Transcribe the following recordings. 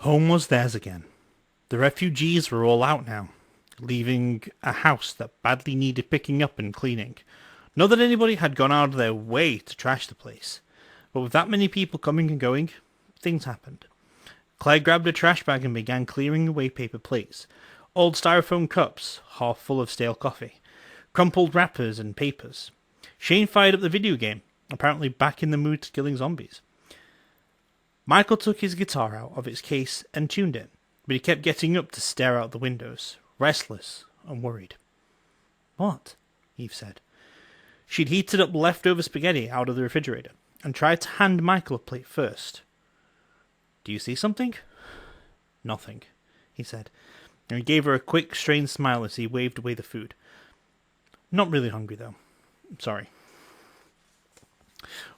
Home was theirs again. The refugees were all out now, leaving a house that badly needed picking up and cleaning. Not that anybody had gone out of their way to trash the place, but with that many people coming and going, things happened. Claire grabbed a trash bag and began clearing away paper plates, old styrofoam cups, half full of stale coffee, crumpled wrappers and papers. Shane fired up the video game, apparently back in the mood to killing zombies. Michael took his guitar out of its case and tuned it, but he kept getting up to stare out the windows, restless and worried. "What?" Eve said. She'd heated up leftover spaghetti out of the refrigerator and tried to hand Michael a plate first. "Do you see something?" "Nothing," he said, and he gave her a quick, strained smile as he waved away the food. "Not really hungry, though. Sorry."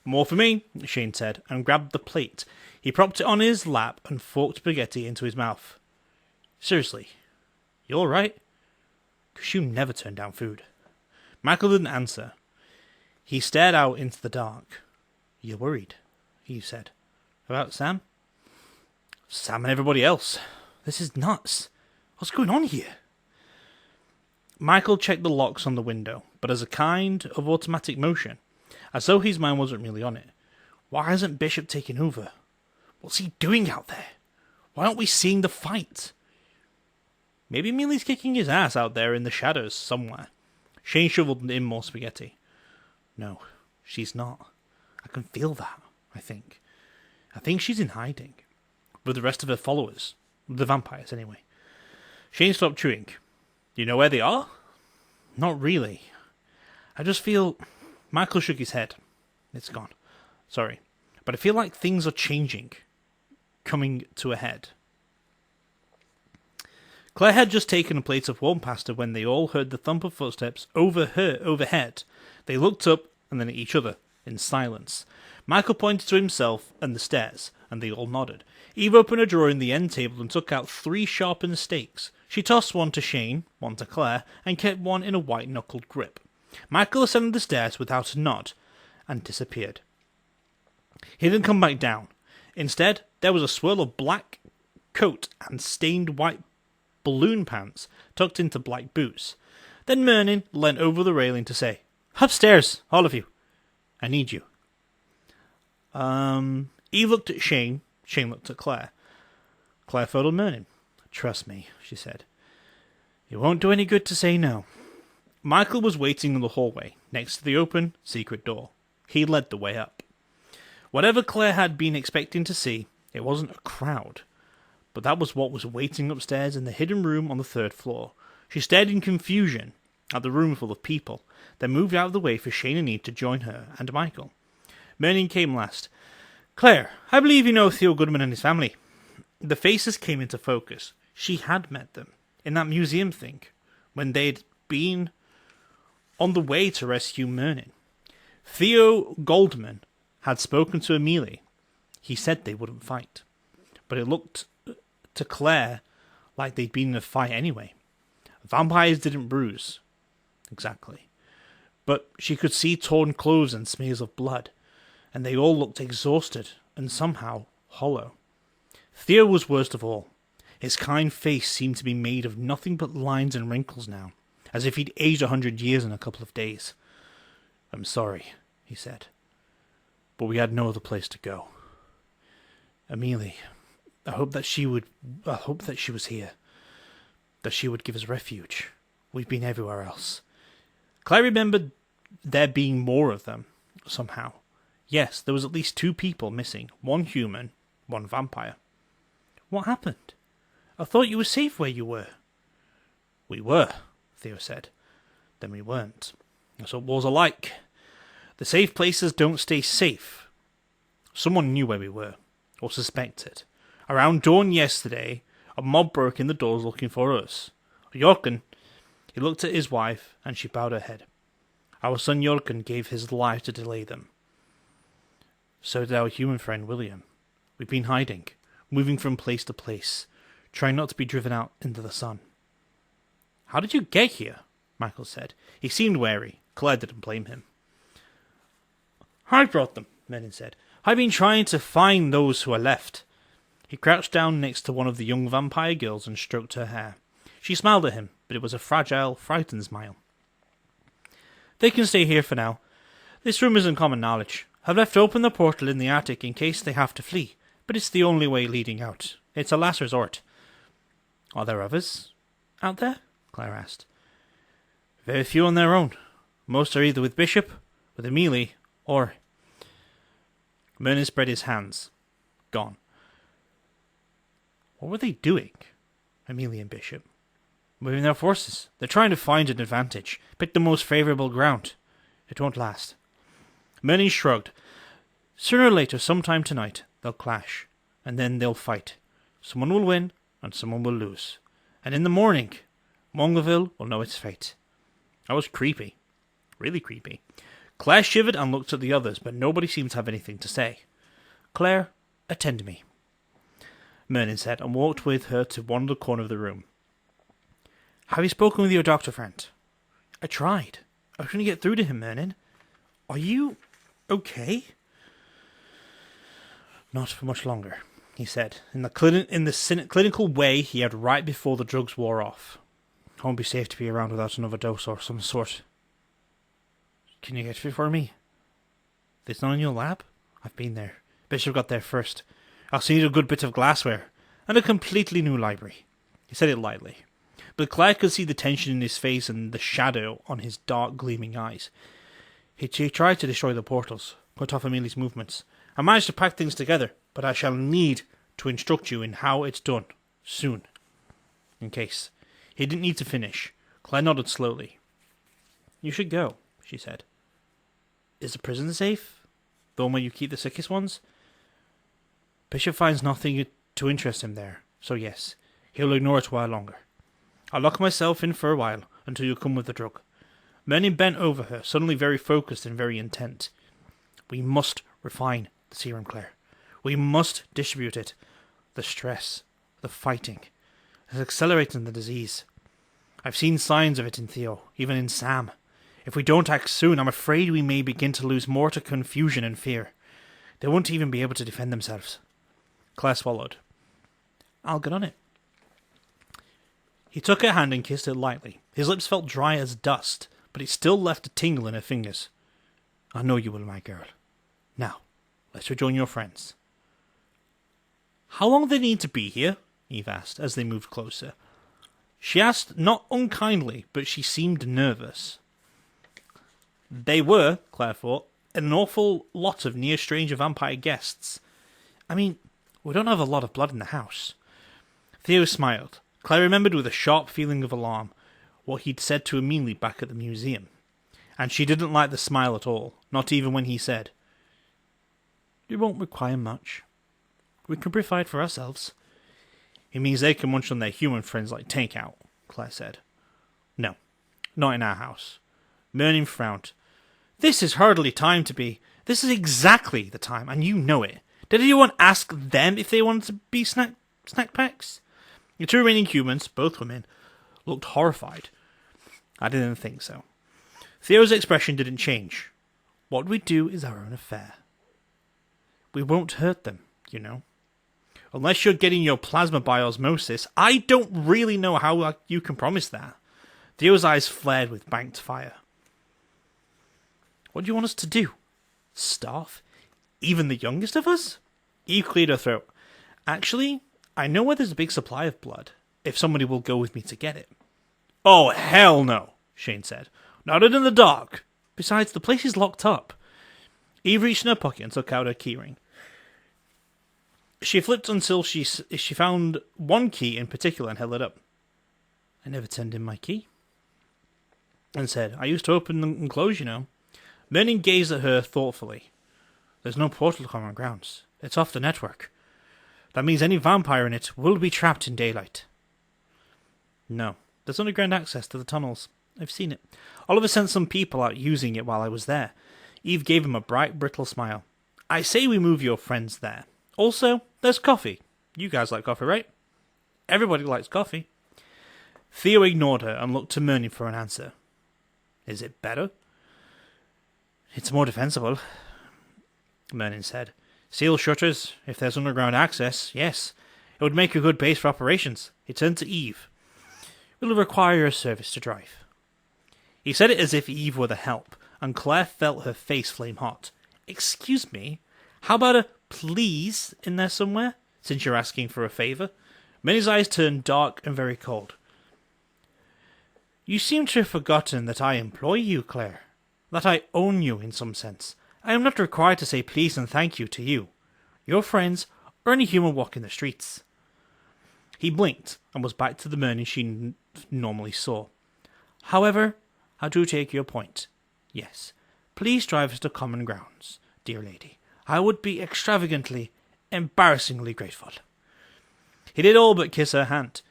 "More for me," Shane said, and grabbed the plate. He propped it on his lap and forked spaghetti into his mouth. "Seriously, you alright? 'Cause you never turn down food." Michael didn't answer. He stared out into the dark. "You're worried," he said. "About Sam?" "Sam and everybody else. This is nuts. What's going on here?" Michael checked the locks on the window, but as a kind of automatic motion, as though his mind wasn't really on it. Why hasn't Bishop taken over? What's he doing out there? Why aren't we seeing the fight? Maybe Millie's kicking his ass out there in the shadows somewhere. Shane shoveled in more spaghetti. "No, she's not. I can feel that, I think. I think she's in hiding. With the rest of her followers. The vampires, anyway." Shane stopped chewing. "You know where they are?" "Not really. I just feel..." Michael shook his head. "It's gone. Sorry. But I feel like things are changing. Coming to a head." Claire had just taken a plate of warm pasta when they all heard the thump of footsteps overhead. They looked up and then at each other, in silence. Michael pointed to himself and the stairs, and they all nodded. Eve opened a drawer in the end table and took out 3 sharpened stakes. She tossed one to Shane, one to Claire, and kept one in a white-knuckled grip. Michael ascended the stairs without a nod, and disappeared. He didn't come back down. Instead, there was a swirl of black coat and stained white balloon pants tucked into black boots. Then Merlin leant over the railing to say, "Upstairs, all of you. I need you." Eve looked at Shane. Shane looked at Claire. Claire followed Merlin. "Trust me," she said. "It won't do any good to say no." Michael was waiting in the hallway, next to the open, secret door. He led the way up. Whatever Claire had been expecting to see, it wasn't a crowd. But that was what was waiting upstairs in the hidden room on the 3rd floor. She stared in confusion at the room full of people, then moved out of the way for Shane and Eve to join her and Michael. Merlin came last. "Claire, I believe you know Theo Goodman and his family." The faces came into focus. She had met them, in that museum thing, when they'd been on the way to rescue Merlin. Theo Goldman had spoken to Amelie. He said they wouldn't fight. But it looked to Claire like they'd been in a fight anyway. Vampires didn't bruise. Exactly. But she could see torn clothes and smears of blood, and they all looked exhausted and somehow hollow. Theo was worst of all. His kind face seemed to be made of nothing but lines and wrinkles now, as if he'd aged 100 years in a couple of days. "I'm sorry," he said, "but we had no other place to go. Amelie, I hope that she was here, that she would give us refuge. We've been everywhere else." Claire remembered there being more of them, somehow. Yes, there was at least 2 people missing, 1 human, 1 vampire. "What happened? I thought you were safe where you were." "We were," Theo said. "Then we weren't. That's what wars are like. The safe places don't stay safe. Someone knew where we were, or suspected. Around dawn yesterday, a mob broke in the doors looking for us. Jorgen," he looked at his wife, and she bowed her head. "Our son Jorgen gave his life to delay them. So did our human friend William. We've been hiding, moving from place to place, trying not to be driven out into the sun." "How did you get here?" Michael said. He seemed wary. Claire didn't blame him. "I brought them," Merlin said. "I've been trying to find those who are left." He crouched down next to one of the young vampire girls and stroked her hair. She smiled at him, but it was a fragile, frightened smile. They can stay here for now. This room isn't common knowledge. I've left open the portal in the attic in case they have to flee, but it's the only way leading out. It's a last resort. Are there others out there? Claire asked. Very few on their own. Most are either with Bishop, with Amelie, or... Merlin spread his hands. Gone. What were they doing? Amelie and Bishop. Moving their forces. They're trying to find an advantage. Pick the most favourable ground. It won't last. Merlin shrugged. Sooner or later, sometime tonight, they'll clash. And then they'll fight. Someone will win, and someone will lose. And in the morning, Morganville will know its fate. That was creepy. Really creepy. Claire shivered and looked at the others, but nobody seemed to have anything to say. Claire, attend me, Merlin said, and walked with her to one corner of the room. Have you spoken with your doctor friend? I tried. I couldn't get through to him, Merlin. Are you okay? Not for much longer, he said, in the clinical way he had right before the drugs wore off. It won't be safe to be around without another dose or some sort. Can you get it for me? It's not in your lab? I've been there. Bishop got there first. I'll see you a good bit of glassware, and a completely new library. He said it lightly, but Claire could see the tension in his face and the shadow on his dark, gleaming eyes. He tried to destroy the portals, cut off Amelie's movements. I managed to pack things together, but I shall need to instruct you in how it's done, soon. In case. He didn't need to finish. Claire nodded slowly. You should go, she said. Is the prison safe? The one where you keep the sickest ones? Bishop finds nothing to interest him there, so yes, he'll ignore it a while longer. I'll lock myself in for a while, until you come with the drug. Merlin bent over her, suddenly very focused and very intent. We must refine the serum, Claire. We must distribute it. The stress, the fighting, is accelerating the disease. I've seen signs of it in Theo, even in Sam. If we don't act soon, I'm afraid we may begin to lose more to confusion and fear. They won't even be able to defend themselves. Claire swallowed. I'll get on it. He took her hand and kissed it lightly. His lips felt dry as dust, but it still left a tingle in her fingers. I know you will, my girl. Now, let's rejoin your friends. How long do they need to be here? Eve asked, as they moved closer. She asked not unkindly, but she seemed nervous. They were, Claire thought, an awful lot of near-stranger vampire guests. I mean, we don't have a lot of blood in the house. Theo smiled. Claire remembered with a sharp feeling of alarm what he'd said to Amelie back at the museum. And she didn't like the smile at all, not even when he said, It won't require much. We can provide for ourselves. It means they can munch on their human friends like takeout, Claire said. No, not in our house. Merlin frowned. This is hardly time to be. This is exactly the time, and you know it. Did anyone ask them if they wanted to be snack packs? The two remaining humans, both women, looked horrified. I didn't think so. Theo's expression didn't change. What we do is our own affair. We won't hurt them, you know. Unless you're getting your plasma by osmosis, I don't really know how you can promise that. Theo's eyes flared with banked fire. What do you want us to do? Starve? Even the youngest of us? Eve cleared her throat. Actually, I know where there's a big supply of blood, if somebody will go with me to get it. Oh, hell no, Shane said. Not in the dark. Besides, the place is locked up. Eve reached in her pocket and took out her keyring. She flipped until she found one key in particular and held it up. I never turned in my key. And said, I used to open and close, you know. Merlin gazed at her thoughtfully. There's no portal to common grounds. It's off the network. That means any vampire in it will be trapped in daylight. No, there's underground access to the tunnels. I've seen it. Oliver sent some people out using it while I was there. Eve gave him a bright, brittle smile. I say we move your friends there. Also, there's coffee. You guys like coffee, right? Everybody likes coffee. Theo ignored her and looked to Merlin for an answer. Is it better? It's more defensible, Merlin said. Seal shutters, if there's underground access, yes. would make a good base for operations. He turned to Eve. Will require your service to drive. He said it as if Eve were the help, and Claire felt her face flame hot. Excuse me? How about a please in there somewhere, since you're asking for a favour? Minnie's eyes turned dark and very cold. You seem to have forgotten that I employ you, Claire. That I own you in some sense. I am not required to say please and thank you to you, your friends, or any human walking the streets. He blinked and was back to the Merlin she normally saw. However, I do take your point. Yes, please drive us to common grounds, dear lady. I would be extravagantly, embarrassingly grateful. He did all but kiss her hand.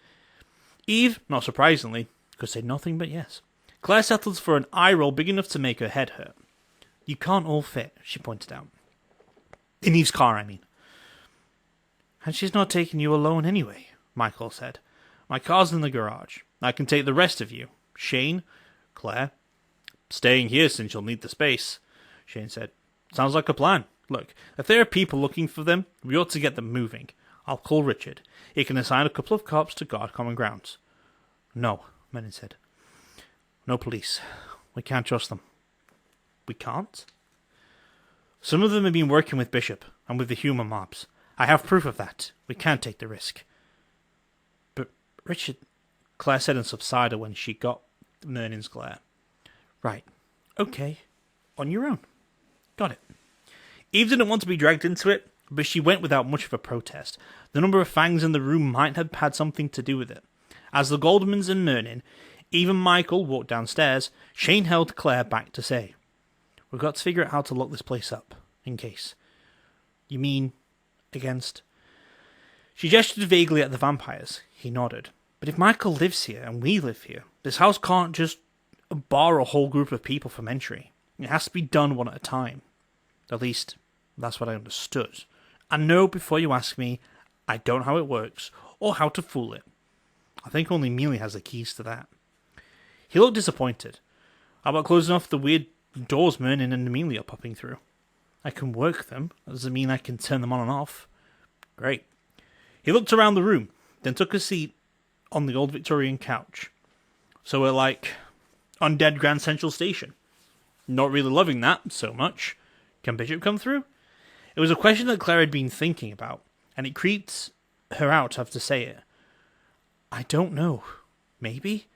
Eve, not surprisingly, could say nothing but yes. Claire settled for an eye roll big enough to make her head hurt. You can't all fit, she pointed out. In Eve's car, I mean. And she's not taking you alone anyway, Michael said. My car's in the garage. I can take the rest of you. Shane, Claire. Staying here since you'll need the space, Shane said. Sounds like a plan. Look, if there are people looking for them, we ought to get them moving. I'll call Richard. He can assign a couple of cops to guard common grounds. No, Menon said. No police. We can't trust them. We can't? Some of them have been working with Bishop and with the human mobs. I have proof of that. We can't take the risk. But Richard, Claire said and subsided when she got Mernan's glare. Right. Okay. On your own. Got it. Eve didn't want to be dragged into it, but she went without much of a protest. The number of fangs in the room might have had something to do with it. As the Goldmans and Merlin, even Michael, walked downstairs, Shane held Claire back to say, We've got to figure out how to lock this place up, in case. You mean, against? She gestured vaguely at the vampires. He nodded. But if Michael lives here, and we live here, this house can't just bar a whole group of people from entry. It has to be done one at a time. At least, that's what I understood. And no, before you ask me, I don't know how it works, or how to fool it. I think only Mealy has the keys to that. He looked disappointed. How about closing off the weird doors Merlin and Amelia are popping through? I can work them. That doesn't mean I can turn them on and off. Great. He looked around the room, then took a seat on the old Victorian couch. So we're like undead Grand Central Station. Not really loving that so much. Can Bishop come through? It was a question that Claire had been thinking about, and it creeped her out to have to say it. I don't know. Maybe?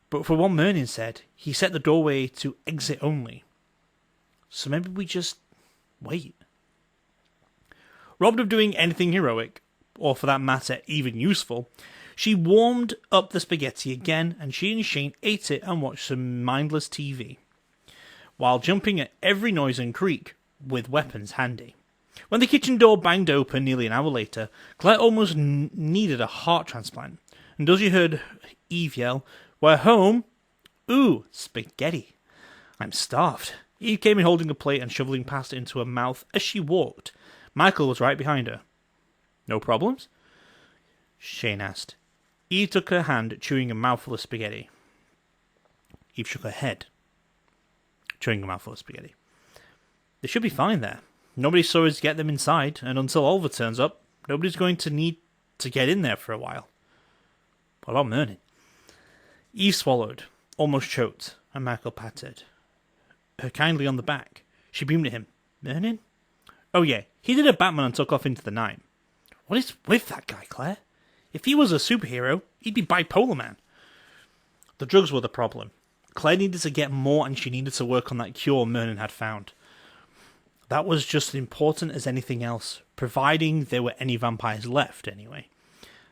But for what Merlin said, he set the doorway to exit only. So maybe we just wait. Robbed of doing anything heroic, or for that matter even useful, she warmed up the spaghetti again, and she and Shane ate it and watched some mindless TV, while jumping at every noise and creak, with weapons handy. When the kitchen door banged open nearly an hour later, Claire almost needed a heart transplant, and as you heard Eve yell, We're home! Ooh, spaghetti. I'm starved. Eve came in holding a plate and shoveling pasta into her mouth as she walked. Michael was right behind her. No problems? Shane asked. Eve took her hand, chewing a mouthful of spaghetti. Eve shook her head, chewing a mouthful of spaghetti. They should be fine there. Nobody saw us get them inside, and until Oliver turns up, nobody's going to need to get in there for a while. What about Merlin? Eve swallowed, almost choked, and Michael patted her kindly on the back. She beamed at him. Merlin? Oh yeah, he did a Batman and took off into the night. What is with that guy, Claire? If he was a superhero, he'd be bipolar man. The drugs were the problem. Claire needed to get more, and she needed to work on that cure Merlin had found. That was just as important as anything else, providing there were any vampires left, anyway.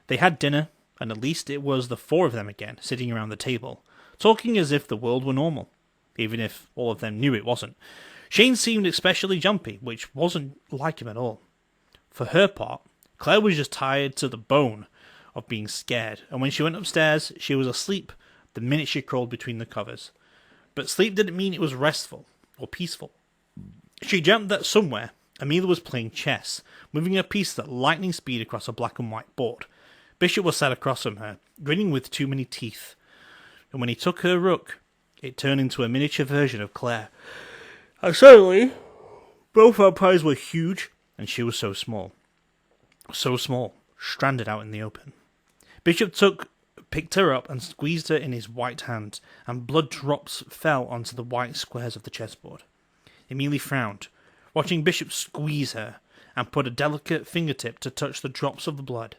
They had dinner, and at least it was the four of them again, sitting around the table, talking as if the world were normal, even if all of them knew it wasn't. Shane seemed especially jumpy, which wasn't like him at all. For her part, Claire was just tired to the bone of being scared, and when she went upstairs, she was asleep the minute she crawled between the covers. But sleep didn't mean it was restful or peaceful. She dreamt that somewhere, Amelia was playing chess, moving a piece at lightning speed across a black and white board. Bishop was sat across from her, grinning with too many teeth. And when he took her rook, it turned into a miniature version of Claire. And suddenly, both vampires were huge, and she was so small. So small, stranded out in the open. Bishop picked her up and squeezed her in his white hand, and blood drops fell onto the white squares of the chessboard. Amelie frowned, watching Bishop squeeze her, and put a delicate fingertip to touch the drops of the blood.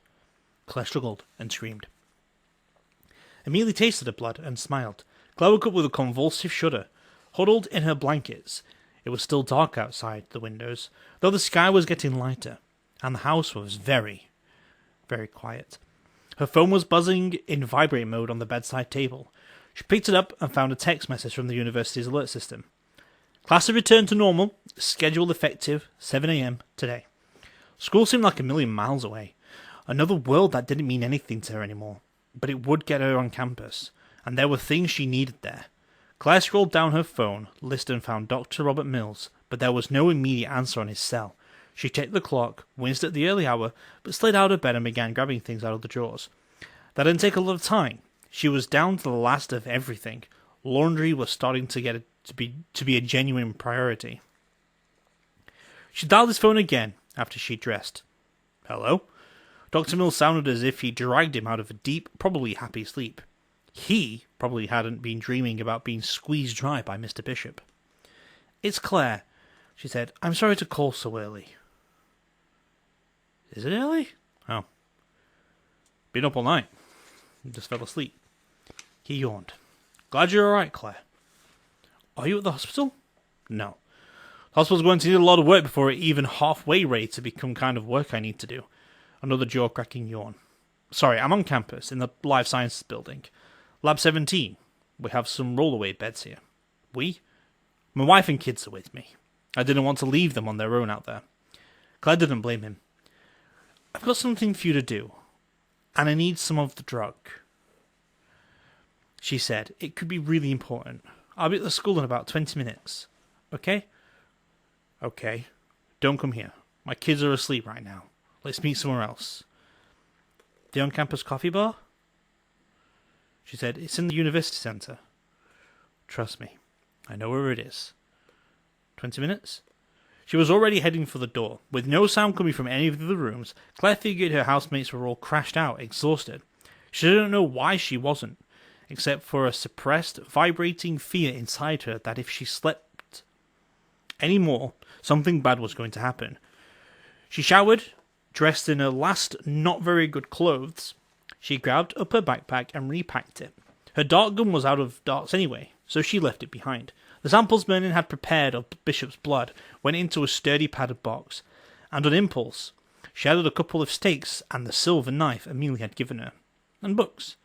Claire struggled and screamed. Amelie tasted the blood and smiled. Claire woke up with a convulsive shudder. Huddled in her blankets, it was still dark outside the windows, though the sky was getting lighter, and the house was very, very quiet. Her phone was buzzing in vibrate mode on the bedside table. She picked it up and found a text message from the university's alert system. Class had returned to normal, schedule effective 7 a.m. today. School seemed like a million miles away. Another world that didn't mean anything to her anymore. But it would get her on campus, and there were things she needed there. Claire scrolled down her phone list and found Dr. Robert Mills, but there was no immediate answer on his cell. She checked the clock, winced at the early hour, but slid out of bed and began grabbing things out of the drawers. That didn't take a lot of time. She was down to the last of everything. Laundry was starting to be a genuine priority. She dialed his phone again after she dressed. Hello? Dr. Mills sounded as if he dragged him out of a deep, probably happy sleep. He probably hadn't been dreaming about being squeezed dry by Mr. Bishop. It's Claire, she said. I'm sorry to call so early. Is it early? Oh. Been up all night. Just fell asleep. He yawned. Glad you're alright, Claire. Are you at the hospital? No. The hospital's going to need a lot of work before it's even halfway ready to become kind of work I need to do. Another jaw-cracking yawn. Sorry, I'm on campus, in the Life Sciences building. Lab 17. We have some rollaway beds here. We? My wife and kids are with me. I didn't want to leave them on their own out there. Claire didn't blame him. I've got something for you to do, and I need some of the drug. She said, it could be really important. I'll be at the school in about 20 minutes. Okay? Okay. Don't come here. My kids are asleep right now. Let's meet somewhere else. The on-campus coffee bar? She said, it's in the university centre. Trust me. I know where it is. 20 minutes? She was already heading for the door. With no sound coming from any of the rooms, Claire figured her housemates were all crashed out, exhausted. She didn't know why she wasn't, except for a suppressed, vibrating fear inside her that if she slept any more, something bad was going to happen. She showered, dressed in her last not very good clothes. She grabbed up her backpack and repacked it. Her dart gun was out of darts anyway, so she left it behind. The samples Merlin had prepared of Bishop's blood went into a sturdy padded box, and on impulse, she added a couple of steaks and the silver knife Amelie had given her, and books.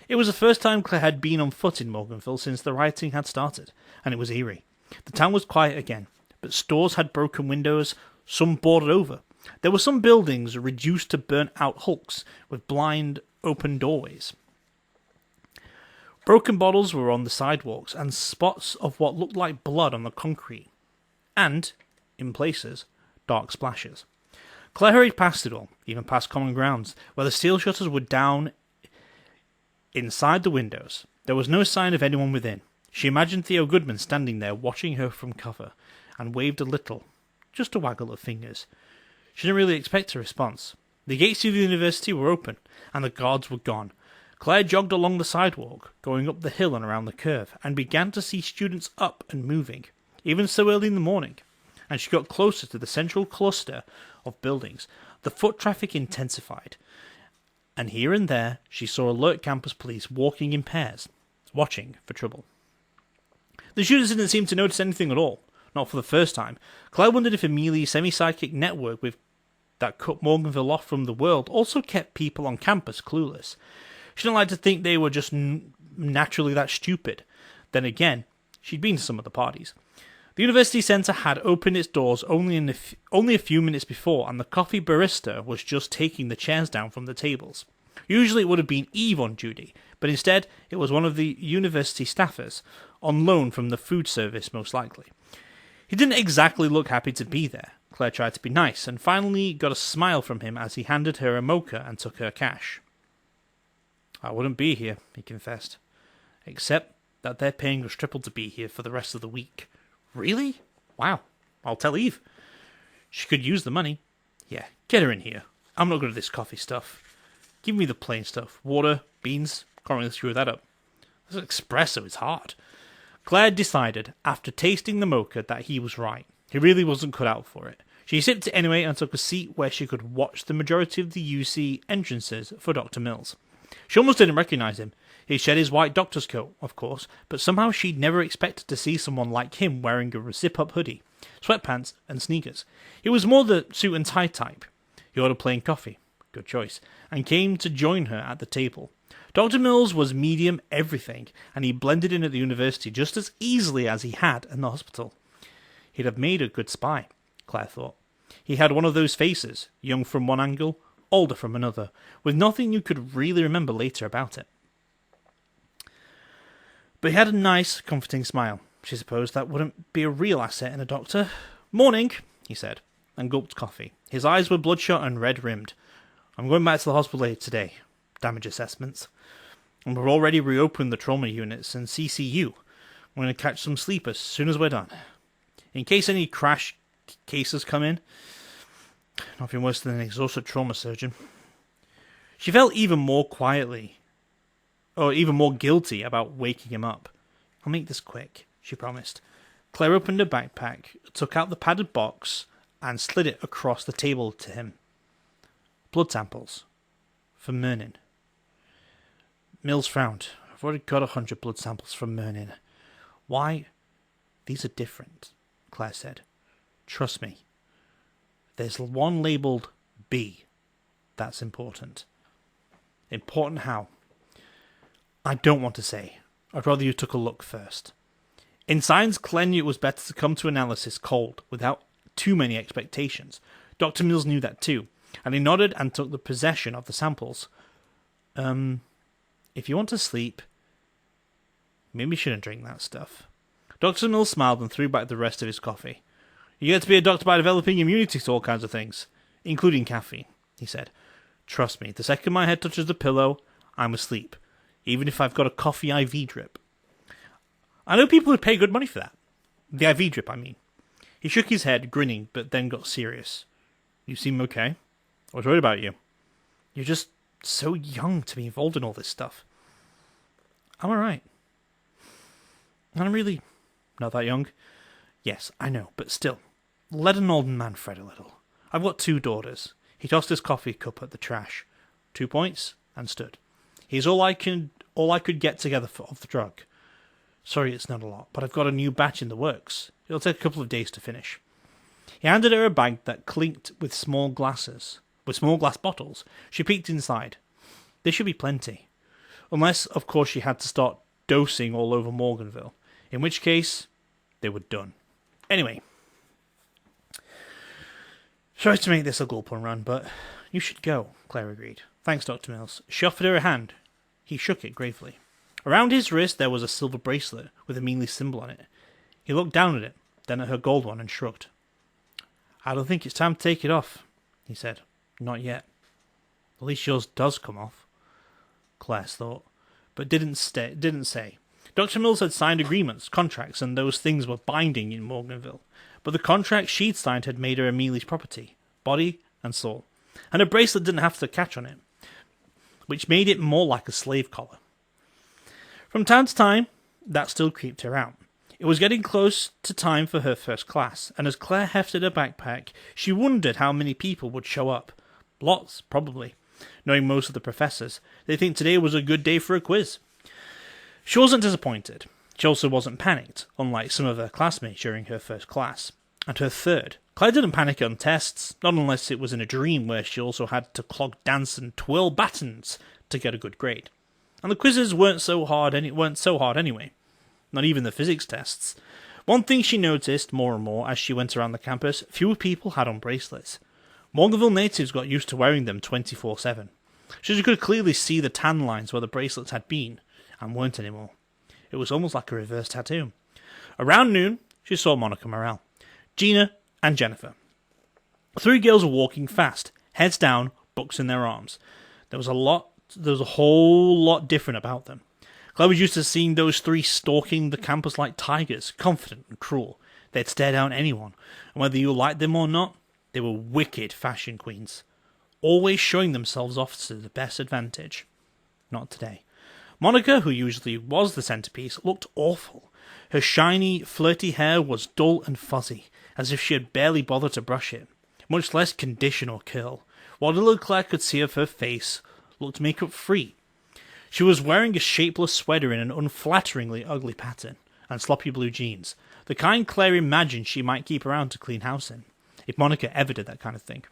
It was the first time Claire had been on foot in Morganville since the rioting had started, and it was eerie. The town was quiet again, but stores had broken windows, some boarded over. There were some buildings reduced to burnt-out hulks with blind, open doorways. Broken bottles were on the sidewalks, and spots of what looked like blood on the concrete. And, in places, dark splashes. Claire hurried past it all, even past common grounds, where the steel shutters were down inside the windows. There was no sign of anyone within. She imagined Theo Goodman standing there, watching her from cover, and waved a little, just a waggle of fingers. She didn't really expect a response. The gates of the university were open, and the guards were gone. Claire jogged along the sidewalk, going up the hill and around the curve, and began to see students up and moving, even so early in the morning. And she got closer to the central cluster of buildings. The foot traffic intensified, and here and there she saw alert campus police walking in pairs, watching for trouble. The shooters didn't seem to notice anything at all, not for the first time. Claire wondered if Amelia's semi-psychic network that cut Morganville off from the world also kept people on campus clueless. She didn't like to think they were just naturally that stupid. Then again, she'd been to some of the parties. The university centre had opened its doors only a few minutes before, and the coffee barista was just taking the chairs down from the tables. Usually it would have been Eve on duty, but instead it was one of the university staffers, on loan from the food service most likely. He didn't exactly look happy to be there. Claire tried to be nice, and finally got a smile from him as he handed her a mocha and took her cash. I wouldn't be here, he confessed. Except that they're paying us triple to be here for the rest of the week. Really? Wow. I'll tell Eve. She could use the money. Yeah, get her in here. I'm not good at this coffee stuff. Give me the plain stuff. Water, beans. Can't really screw that up. This espresso is hard. Claire decided, after tasting the mocha, that he was right. He really wasn't cut out for it. She sipped it anyway and took a seat where she could watch the majority of the UC entrances for Dr. Mills. She almost didn't recognise him. He shed his white doctor's coat, of course, but somehow she'd never expected to see someone like him wearing a zip-up hoodie, sweatpants, and sneakers. He was more the suit and tie type. He ordered plain coffee, good choice, and came to join her at the table. Dr. Mills was medium everything, and he blended in at the university just as easily as he had in the hospital. He'd have made a good spy, Claire thought. He had one of those faces, young from one angle, older from another, with nothing you could really remember later about it. But he had a nice, comforting smile. She supposed that wouldn't be a real asset in a doctor. "Morning," he said, and gulped coffee. His eyes were bloodshot and red-rimmed. "I'm going back to the hospital later today. Damage assessments. And we're already reopening the trauma units and CCU. I'm going to catch some sleep as soon as we're done. In case any crash cases come in. Nothing worse than an exhausted trauma surgeon." She felt even more guilty about waking him up. "I'll make this quick," she promised. Claire opened her backpack, took out the padded box, and slid it across the table to him. "Blood samples. For Mernin." Mills frowned. "I've already got 100 blood samples from Mernin." "Why? These are different," Claire said. "Trust me. There's one labelled B. That's important." "Important how?" "I don't want to say. I'd rather you took a look first." In science, Claire knew it was better to come to analysis cold, without too many expectations. Dr. Mills knew that too, and he nodded and took the possession of the samples. If you want to sleep, maybe you shouldn't drink that stuff." Dr. Mills smiled and threw back the rest of his coffee. "You get to be a doctor by developing immunity to all kinds of things, including caffeine," he said. "Trust me, the second my head touches the pillow, I'm asleep, even if I've got a coffee IV drip. I know people who'd pay good money for that. The IV drip, I mean." He shook his head, grinning, but then got serious. "You seem okay. I was worried about you. You're just so young to be involved in all this stuff." "I'm alright. I'm really not that young." "Yes, I know, but still, let an old man fret a little. I've got 2 daughters. He tossed his coffee cup at the trash. 2 points, and stood. "He's all I could get together of the drug. Sorry it's not a lot, but I've got a new batch in the works. It'll take a couple of days to finish." He handed her a bag that clinked with small glass bottles. She peeked inside. There should be plenty. Unless, of course, she had to start dosing all over Morganville. In which case, they were done. Anyway. "Sorry to make this a gulp and run, but you should go," Claire agreed. "Thanks, Dr. Mills." She offered her a hand. He shook it gravely. Around his wrist there was a silver bracelet with a mealy symbol on it. He looked down at it, then at her gold one, and shrugged. "I don't think it's time to take it off," he said. "Not yet. At least yours does come off," Claire thought, but didn't say. Dr. Mills had signed agreements, contracts, and those things were binding in Morganville. But the contract she'd signed had made her Amelia's property, body and soul, and her bracelet didn't have to catch on it, which made it more like a slave collar. From time to time, that still creeped her out. It was getting close to time for her first class, and as Claire hefted her backpack, she wondered how many people would show up. Lots, probably. Knowing most of the professors, they think today was a good day for a quiz. She wasn't disappointed. She also wasn't panicked, unlike some of her classmates during her first class. And her third. Claire didn't panic on tests, not unless it was in a dream where she also had to clog dance and twirl buttons to get a good grade. And the quizzes weren't so hard anyway. Not even the physics tests. One thing she noticed more and more as she went around the campus, fewer people had on bracelets. Morganville natives got used to wearing them 24/7. She could clearly see the tan lines where the bracelets had been, and weren't anymore. It was almost like a reverse tattoo. Around noon, she saw Monica Morrell, Gina, and Jennifer. The 3 girls were walking fast, heads down, books in their arms. There was a whole lot different about them. Claire was used to seeing those 3 stalking the campus like tigers, confident and cruel. They'd stare down anyone, and whether you liked them or not, they were wicked fashion queens. always showing themselves off to the best advantage. Not today. Monica, who usually was the centerpiece, looked awful. Her shiny, flirty hair was dull and fuzzy, as if she had barely bothered to brush it, much less condition or curl. What little Claire could see of her face looked makeup-free. She was wearing a shapeless sweater in an unflatteringly ugly pattern, and sloppy blue jeans, the kind Claire imagined she might keep around to clean house in, if Monica ever did that kind of thing.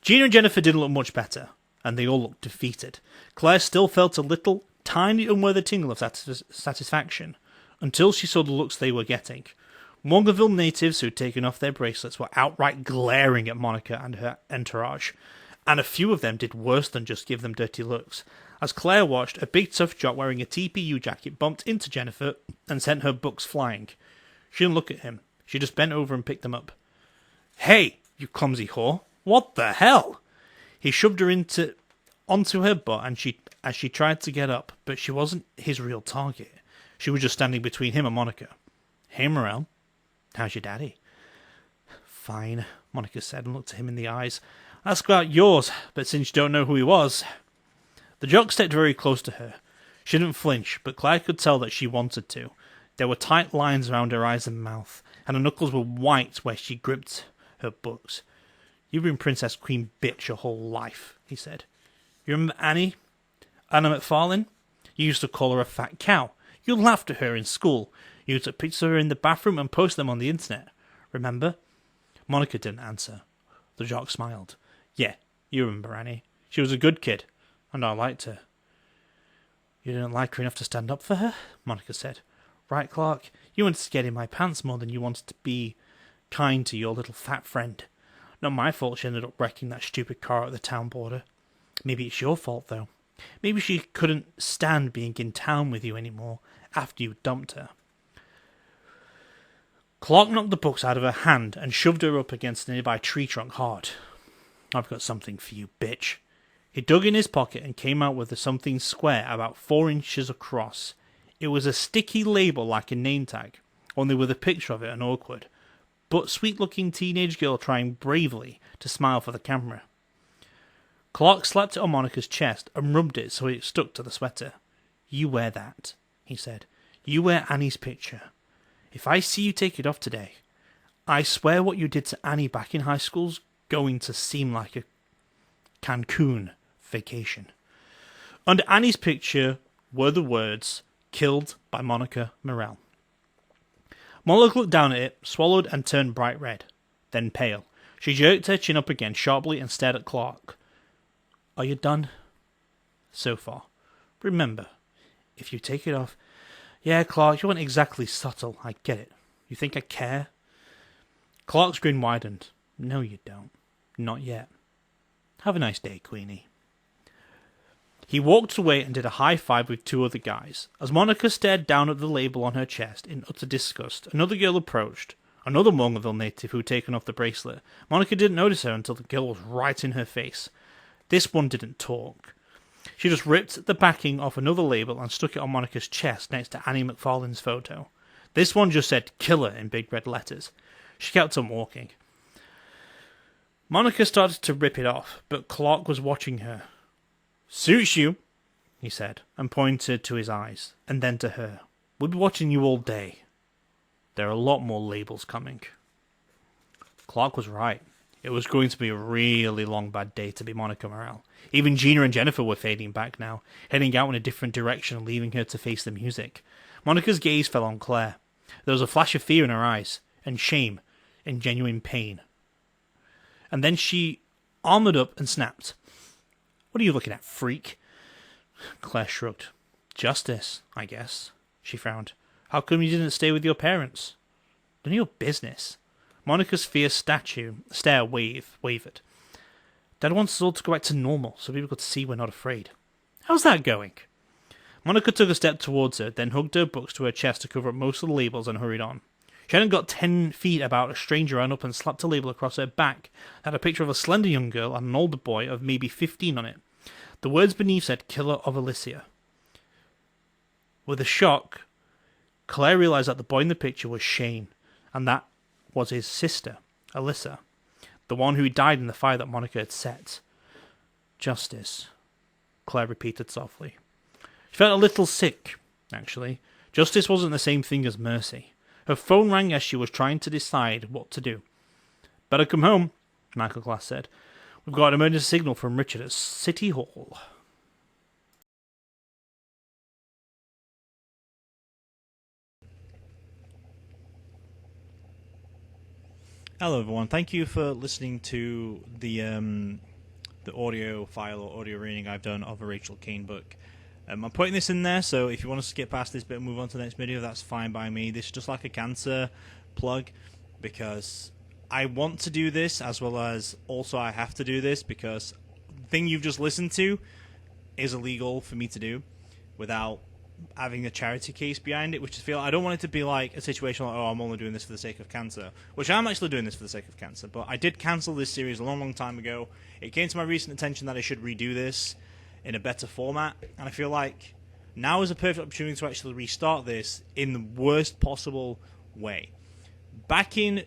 Gina and Jennifer didn't look much better, and they all looked defeated. Claire still felt a little, tiny, unworthy tingle of satisfaction, until she saw the looks they were getting. Morganville natives who'd taken off their bracelets were outright glaring at Monica and her entourage, and a few of them did worse than just give them dirty looks. As Claire watched, a big tough jock wearing a TPU jacket bumped into Jennifer and sent her books flying. She didn't look at him. She just bent over and picked them up. "Hey, you clumsy whore! What the hell?" He shoved her onto her butt as she tried to get up, but she wasn't his real target. She was just standing between him and Monica. "Hey, Morel, how's your daddy?" "Fine," Monica said and looked at him in the eyes. "Ask about yours, but since you don't know who he was..." The jock stepped very close to her. She didn't flinch, but Claire could tell that she wanted to. There were tight lines around her eyes and mouth, and her knuckles were white where she gripped her books. "You've been Princess Queen bitch your whole life," he said. "You remember Annie? Anna McFarlane? You used to call her a fat cow. You laughed at her in school. You took pictures of her in the bathroom and posted them on the internet. Remember?" Monica didn't answer. The jock smiled. "Yeah, you remember Annie. She was a good kid, and I liked her." "You didn't like her enough to stand up for her?" Monica said. "Right, Clark? You wanted to get in my pants more than you wanted to be kind to your little fat friend. Not my fault she ended up wrecking that stupid car at the town border. Maybe it's your fault, though. Maybe she couldn't stand being in town with you anymore after you dumped her." Clark knocked the books out of her hand and shoved her up against a nearby tree trunk hard. "I've got something for you, bitch." He dug in his pocket and came out with something square about 4 inches across. It was a sticky label like a name tag, only with a picture of it and awkward, but sweet-looking teenage girl trying bravely to smile for the camera. Clark slapped it on Monica's chest and rubbed it so it stuck to the sweater. "You wear that," he said. "You wear Annie's picture. If I see you take it off today, I swear what you did to Annie back in high school's going to seem like a Cancun vacation." Under Annie's picture were the words, "Killed by Monica Morel." Monica looked down at it, swallowed and turned bright red, then pale. She jerked her chin up again sharply and stared at Clark. "Are you done?" "So far. Remember, if you take it off..." "Yeah, Clark, you weren't exactly subtle. I get it. You think I care?" Clark's grin widened. "No, you don't. Not yet. Have a nice day, Queenie." He walked away and did a high five with 2 other guys. As Monica stared down at the label on her chest in utter disgust, another girl approached, another Morganville native who'd taken off the bracelet. Monica didn't notice her until the girl was right in her face. This one didn't talk. She just ripped the backing off another label and stuck it on Monica's chest next to Annie McFarlane's photo. This one just said "Killer" in big red letters. She kept on walking. Monica started to rip it off, but Clark was watching her. "Suits you," he said, and pointed to his eyes, and then to her. "We'll be watching you all day. There are a lot more labels coming." Clark was right. It was going to be a really long bad day to be Monica Morel. Even Gina and Jennifer were fading back now, heading out in a different direction and leaving her to face the music. Monica's gaze fell on Claire. There was a flash of fear in her eyes, and shame, and genuine pain. And then she armored up and snapped. "What are you looking at, freak?" Claire shrugged. "Justice, I guess." She frowned. "How come you didn't stay with your parents?" "None of your business." Monica's fierce stare wavered. "Dad wants us all to go back to normal so people could see we're not afraid." "How's that going?" Monica took a step towards her, then hugged her books to her chest to cover up most of the labels and hurried on. She hadn't got 10 feet about a stranger ran up and slapped a label across her back that had a picture of a slender young girl and an older boy of maybe 15 on it. The words beneath said "Killer of Alicia." With a shock, Claire realized that the boy in the picture was Shane, and that was his sister, Alyssa. The one who died in the fire that Monica had set. Justice, Claire repeated softly. She felt a little sick, actually. Justice wasn't the same thing as mercy. Her phone rang as she was trying to decide what to do. Better come home, Michael Glass said. We've got an emergency signal from Richard at City Hall. Hello everyone, thank you for listening to the audio file or audio reading I've done of a Rachel Kane book. I'm putting this in there, so if you want to skip past this bit and move on to the next video, that's fine by me. This is just like a cancer plug, because I want to do this, as well as also I have to do this, because the thing you've just listened to is illegal for me to do without having a charity case behind it, which I don't want it to be like a situation like, oh, I'm only doing this for the sake of cancer, which I'm actually doing this for the sake of cancer, but I did cancel this series a long time ago. It came to my recent attention that I should redo this in a better format, and I feel like now is a perfect opportunity to actually restart this in the worst possible way. Back in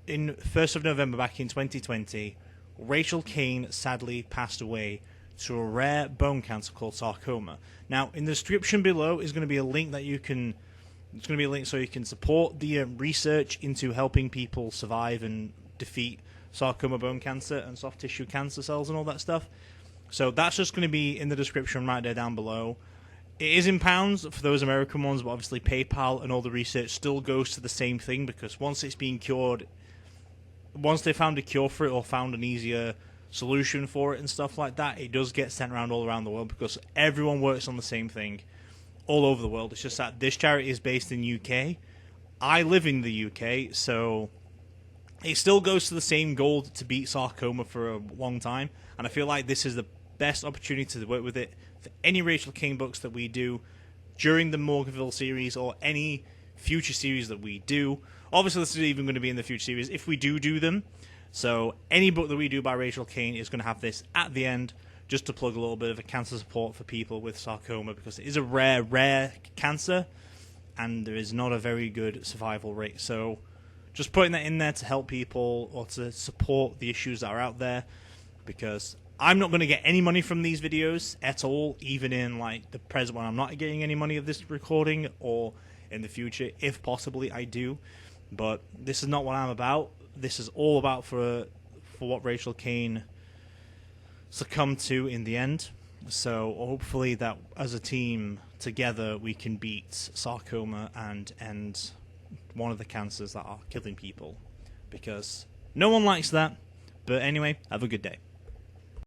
1st of November, back in 2020, Rachel Kane sadly passed away to a rare bone cancer called sarcoma. Now, in the description below is going to be a link that you can. It's going to be a link so you can support the research into helping people survive and defeat sarcoma bone cancer and soft tissue cancer cells and all that stuff. So that's just going to be in the description right there down below. It is in pounds for those American ones, but obviously PayPal and all the research still goes to the same thing, because once it's been cured, once they found a cure for it or found an easier solution for it and stuff like that, it does get sent around all around the world, because everyone works on the same thing all over the world. It's just that this charity is based in UK. I live in the UK, so it still goes to the same goal to beat sarcoma for a long time, and I feel like this is the best opportunity to work with it for any Rachel Kane books that we do during the Morganville series or any future series that we do. Obviously, this is even going to be in the future series if we do them. So any book that we do by Rachel Kane is going to have this at the end, just to plug a little bit of a cancer support for people with sarcoma, because it is a rare cancer, and there is not a very good survival rate. So just putting that in there to help people or to support the issues that are out there, because I'm not going to get any money from these videos at all, even in like the present when I'm not getting any money of this recording, or in the future, if possibly I do. But this is not what I'm about. This is all about for what Rachel Kane succumbed to in the end. So hopefully that as a team together we can beat sarcoma and end one of the cancers that are killing people, because no one likes that. But anyway, have a good day.